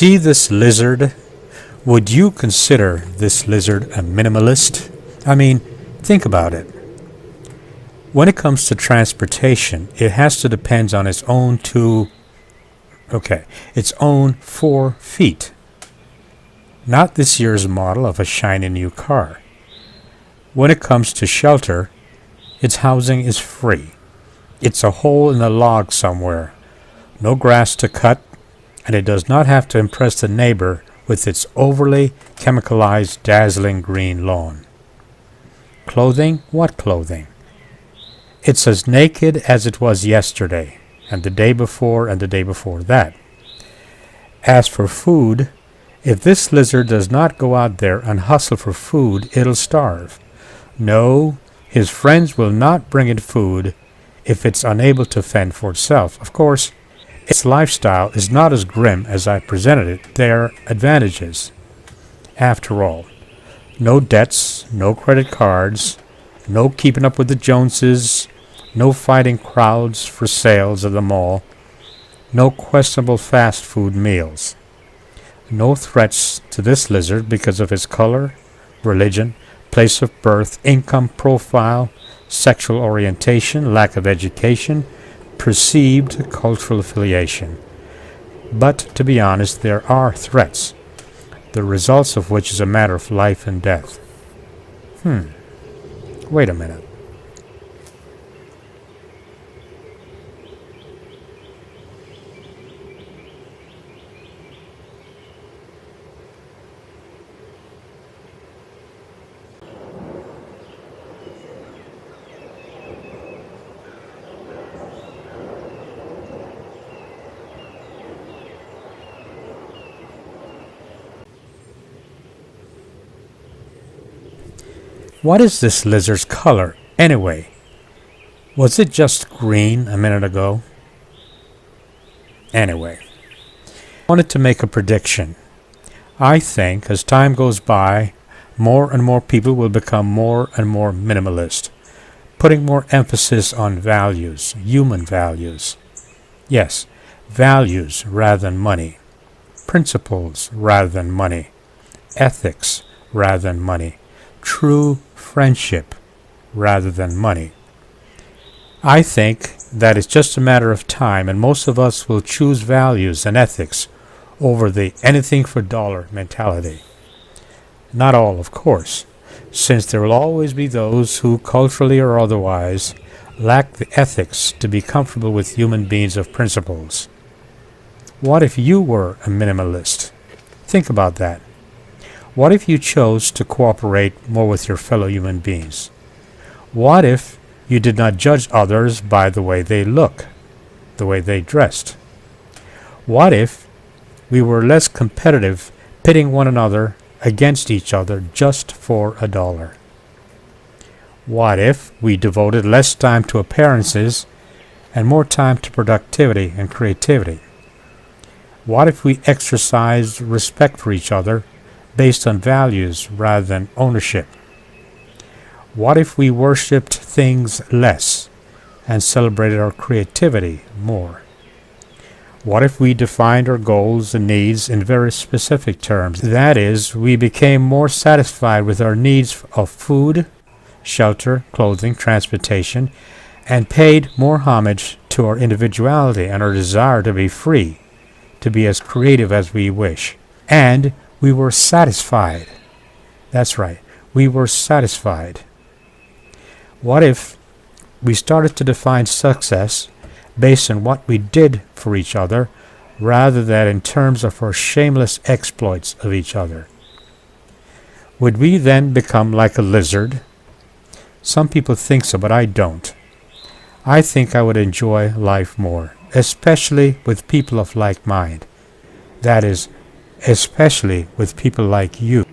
See this lizard? Would you consider this lizard a minimalist? I mean, think about it. When it comes to transportation, it has to depend on its own its own 4 feet. Not this year's model of a shiny new car. When it comes to shelter, its housing is free. It's a hole in a log somewhere. No grass to cut, and it does not have to impress the neighbor with its overly chemicalized, dazzling green lawn. Clothing? What clothing? It's as naked as it was yesterday, and the day before, and the day before that. As for food, if this lizard does not go out there and hustle for food, it'll starve. No, his friends will not bring it food if it's unable to fend for itself. Of course, its lifestyle is not as grim as I presented it. There are advantages. After all, no debts, no credit cards, no keeping up with the Joneses, no fighting crowds for sales at the mall, no questionable fast food meals. No threats to this lizard because of its color, religion, place of birth, income profile, sexual orientation, lack of education, perceived cultural affiliation. But, to be honest, there are threats, the results of which is a matter of life and death. Wait a minute. What is this lizard's color, anyway? Was it just green a minute ago? Anyway, I wanted to make a prediction. I think as time goes by, more and more people will become more and more minimalist, putting more emphasis on values, human values. Yes, values rather than money, principles rather than money, ethics rather than money, true friendship rather than money. I think that it's just a matter of time, and most of us will choose values and ethics over the anything for dollar mentality. Not all, of course, since there will always be those who, culturally or otherwise, lack the ethics to be comfortable with human beings of principles. What if you were a minimalist? Think about that. What if you chose to cooperate more with your fellow human beings? What if you did not judge others by the way they look, the way they dressed? What if we were less competitive, pitting one another against each other just for $1? What if we devoted less time to appearances and more time to productivity and creativity? What if we exercised respect for each other based on values rather than ownership? What if we worshipped things less and celebrated our creativity more? What if we defined our goals and needs in very specific terms? That is, we became more satisfied with our needs of food, shelter, clothing, transportation, and paid more homage to our individuality and our desire to be free, to be as creative as we wish. And we were satisfied. That's right, we were satisfied. What if we started to define success based on what we did for each other rather than in terms of our shameless exploits of each other? Would we then become like a lizard? Some people think so, but I don't. I think I would enjoy life more, especially with people of like mind. That is, especially with people like you.